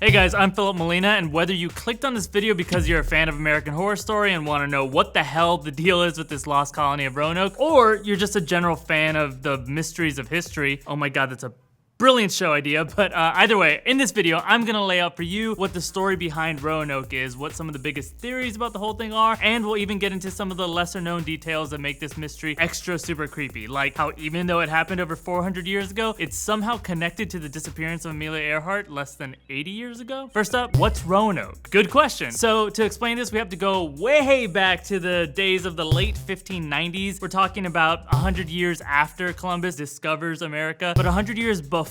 Hey guys, I'm Philip Molina, and whether you clicked on this video because you're a fan of American Horror Story and want to know what the hell the deal is with this Lost Colony of Roanoke, or you're just a general fan of the mysteries of history, oh my god, that's a brilliant show idea, but either way, in this video, I'm gonna lay out for you what the story behind Roanoke is, what some of the biggest theories about the whole thing are, and we'll even get into some of the lesser known details that make this mystery extra super creepy, like how even though it happened over 400 years ago, it's somehow connected to the disappearance of Amelia Earhart less than 80 years ago. First up, what's Roanoke? Good question. So to explain this, we have to go way back to the days of the late 1590s. We're talking about 100 years after Columbus discovers America, but 100 years before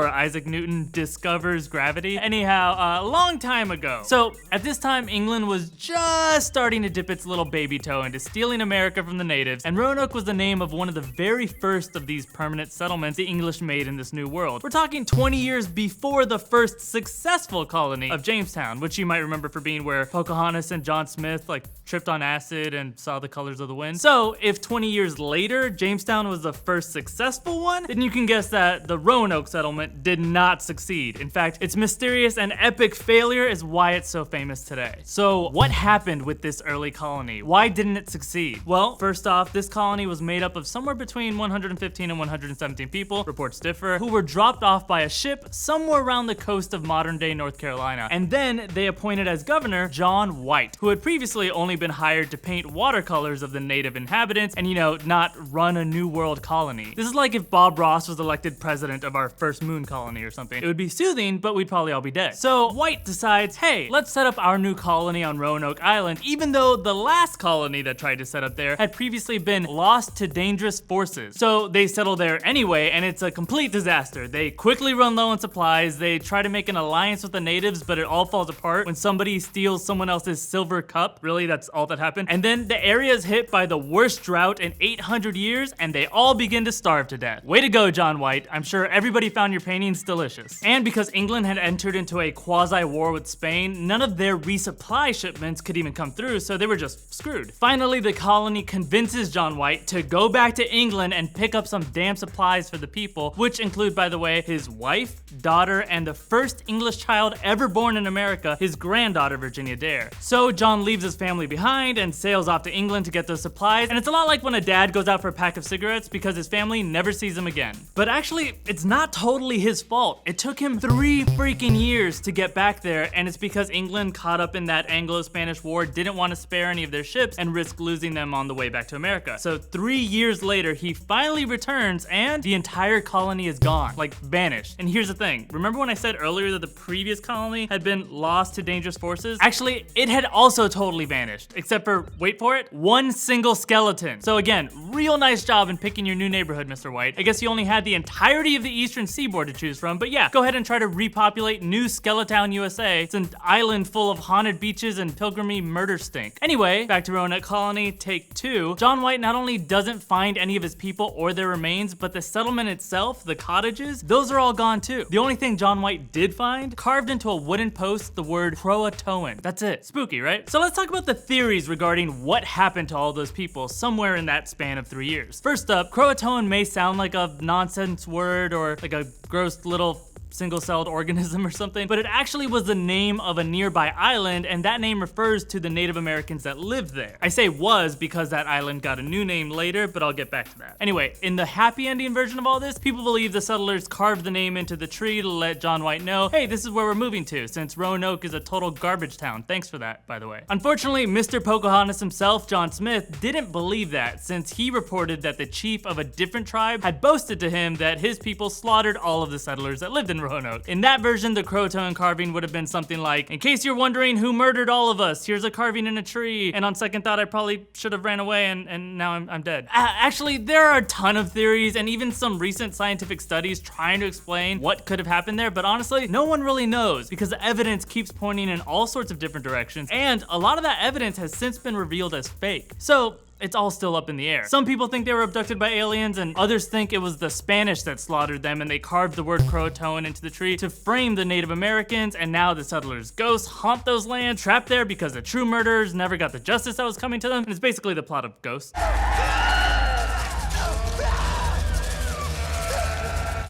Isaac Newton discovers gravity. Anyhow, a long time ago. So at this time, England was just starting to dip its little baby toe into stealing America from the natives, and Roanoke was the name of one of the very first of these permanent settlements the English made in this new world. We're talking 20 years before the first successful colony of Jamestown, which you might remember for being where Pocahontas and John Smith tripped on acid and saw the colors of the wind. So if 20 years later, Jamestown was the first successful one, then you can guess that the Roanoke settlement did not succeed. In fact, its mysterious and epic failure is why it's so famous today. So what happened with this early colony? Why didn't it succeed? Well, first off, this colony was made up of somewhere between 115 and 117 people, reports differ, who were dropped off by a ship somewhere around the coast of modern day North Carolina. And then they appointed as governor John White, who had previously only been hired to paint watercolors of the native inhabitants and, not run a new world colony. This is like if Bob Ross was elected president of our first moon colony or something. It would be soothing, but we'd probably all be dead. So White decides, hey, let's set up our new colony on Roanoke Island, even though the last colony that tried to set up there had previously been lost to dangerous forces. So they settle there anyway, and it's a complete disaster. They quickly run low on supplies, they try to make an alliance with the natives, but it all falls apart when somebody steals someone else's silver cup. Really, that's all that happened. And then the area is hit by the worst drought in 800 years, and they all begin to starve to death. Way to go, John White. I'm sure everybody found your paintings delicious. And because England had entered into a quasi-war with Spain, none of their resupply shipments could even come through, so they were just screwed. Finally, the colony convinces John White to go back to England and pick up some damn supplies for the people, which include, by the way, his wife, daughter, and the first English child ever born in America, his granddaughter, Virginia Dare. So John leaves his family behind and sails off to England to get those supplies, and it's a lot like when a dad goes out for a pack of cigarettes because his family never sees him again. But actually, it's not totally his fault. It took him 3 freaking years to get back there, and it's because England, caught up in that Anglo-Spanish War, didn't want to spare any of their ships and risk losing them on the way back to America. So 3 years later, he finally returns, and the entire colony is gone, vanished. And here's the thing, remember when I said earlier that the previous colony had been lost to dangerous forces? Actually, it had also totally vanished, except for, wait for it, 1 single skeleton. So again, real nice job in picking your new neighborhood, Mr. White. I guess you only had the entirety of the eastern seaboard to choose from, but yeah, go ahead and try to repopulate New Skelletown, USA. It's an island full of haunted beaches and pilgrimy murder stink. Anyway, back to Roanoke Colony, take 2. John White not only doesn't find any of his people or their remains, but the settlement itself, the cottages, those are all gone too. The only thing John White did find, carved into a wooden post, the word Croatoan. That's it. Spooky, right? So let's talk about the theories regarding what happened to all those people somewhere in that span of 3 years. First up, Croatoan may sound like a nonsense word or like a gross little single-celled organism or something, but it actually was the name of a nearby island, and that name refers to the Native Americans that lived there. I say was because that island got a new name later, but I'll get back to that. Anyway, in the happy ending version of all this, people believe the settlers carved the name into the tree to let John White know, hey, this is where we're moving to, since Roanoke is a total garbage town. Thanks for that, by the way. Unfortunately, Mr. Pocahontas himself, John Smith, didn't believe that, since he reported that the chief of a different tribe had boasted to him that his people slaughtered all of the settlers that lived in Roanoke. In that version, the Croatoan carving would have been something like, in case you're wondering who murdered all of us, here's a carving in a tree, and on second thought, I probably should have ran away and now I'm dead. Actually, there are a ton of theories and even some recent scientific studies trying to explain what could have happened there, but honestly, no one really knows because the evidence keeps pointing in all sorts of different directions, and a lot of that evidence has since been revealed as fake. So, it's all still up in the air. Some people think they were abducted by aliens, and others think it was the Spanish that slaughtered them and they carved the word Croatoan into the tree to frame the Native Americans, and now the settlers' ghosts haunt those lands, trapped there because the true murderers never got the justice that was coming to them, and it's basically the plot of Ghost.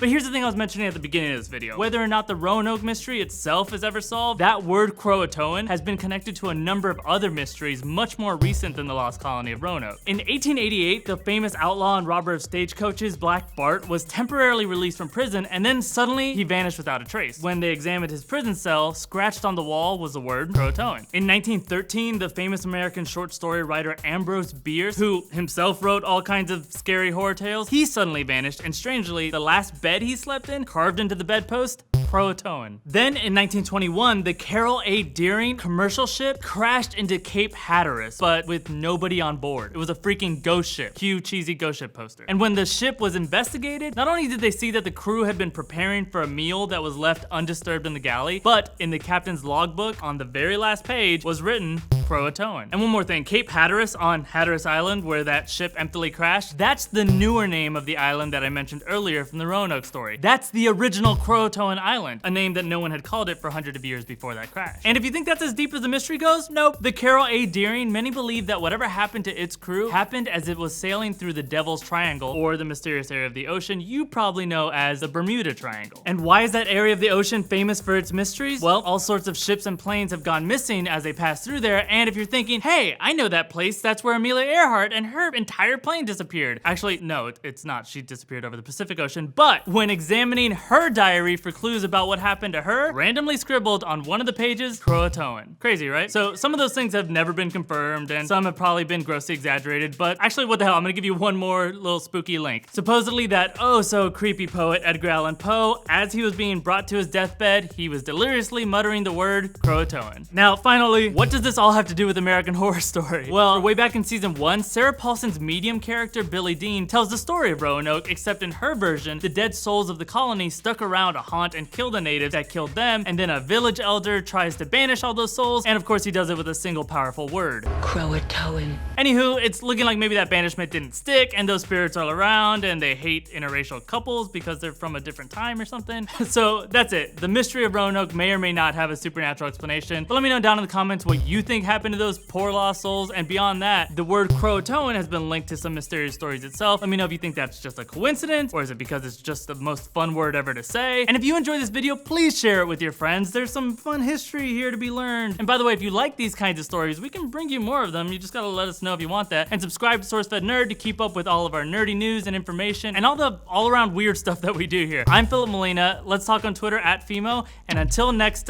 But here's the thing I was mentioning at the beginning of this video. Whether or not the Roanoke mystery itself is ever solved, that word Croatoan has been connected to a number of other mysteries much more recent than the Lost Colony of Roanoke. In 1888, the famous outlaw and robber of stagecoaches, Black Bart, was temporarily released from prison, and then suddenly he vanished without a trace. When they examined his prison cell, scratched on the wall was the word Croatoan. In 1913, the famous American short story writer Ambrose Bierce, who himself wrote all kinds of scary horror tales, he suddenly vanished, and strangely, the last bed he slept in, carved into the bedpost, Croatoan. Then in 1921, the Carroll A. Deering commercial ship crashed into Cape Hatteras, but with nobody on board. It was a freaking ghost ship. Cue cheesy ghost ship poster. And when the ship was investigated, not only did they see that the crew had been preparing for a meal that was left undisturbed in the galley, but in the captain's logbook on the very last page was written Croatoan. And one more thing, Cape Hatteras on Hatteras Island, where that ship emptily crashed, that's the newer name of the island that I mentioned earlier from the Roanoke story. That's the original Croatoan Island, a name that no one had called it for hundreds of years before that crash. And if you think that's as deep as the mystery goes, nope. The Carroll A. Deering, many believe that whatever happened to its crew happened as it was sailing through the Devil's Triangle, or the mysterious area of the ocean you probably know as the Bermuda Triangle. And why is that area of the ocean famous for its mysteries? Well, all sorts of ships and planes have gone missing as they pass through there, and if you're thinking, hey, I know that place, that's where Amelia Earhart and her entire plane disappeared. Actually, no, it's not. She disappeared over the Pacific Ocean, but when examining her diary for clues about what happened to her, randomly scribbled on one of the pages, Croatoan. Crazy, right? So some of those things have never been confirmed, and some have probably been grossly exaggerated, but actually, what the hell, I'm gonna give you one more little spooky link. Supposedly that oh-so-creepy poet Edgar Allan Poe, as he was being brought to his deathbed, he was deliriously muttering the word Croatoan. Now, finally, what does this all have to do with American Horror Story? Well, way back in season 1, Sarah Paulson's medium character, Billy Dean, tells the story of Roanoke, except in her version, the dead souls of the colony stuck around to haunt and kill the natives that killed them, and then a village elder tries to banish all those souls, and of course he does it with a single powerful word. Croatoan. Anywho, it's looking like maybe that banishment didn't stick, and those spirits are around, and they hate interracial couples because they're from a different time or something. So that's it. The mystery of Roanoke may or may not have a supernatural explanation, but let me know down in the comments what you think happened to those poor lost souls, and beyond that, the word Croatoan has been linked to some mysterious stories itself. Let me know if you think that's just a coincidence, or is it because it's just the most fun word ever to say? And if you enjoyed this video, please share it with your friends. There's some fun history here to be learned. And by the way, if you like these kinds of stories, we can bring you more of them. You just gotta let us know if you want that. And subscribe to SourceFedNERD to keep up with all of our nerdy news and information and all the all-around weird stuff that we do here. I'm Filup Molina. Let's talk on Twitter @Fimo. And until next.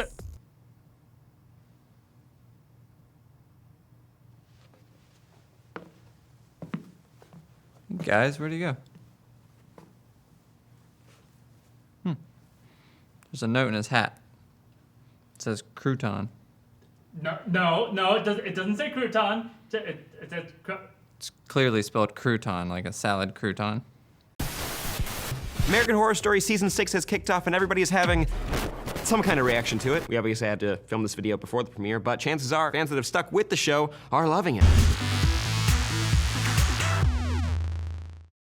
Guys, where'd he go? There's a note in his hat. It says crouton. No, it doesn't say crouton. It says It's clearly spelled crouton, like a salad crouton. American Horror Story Season 6 has kicked off and everybody is having some kind of reaction to it. We obviously had to film this video before the premiere, but chances are fans that have stuck with the show are loving it.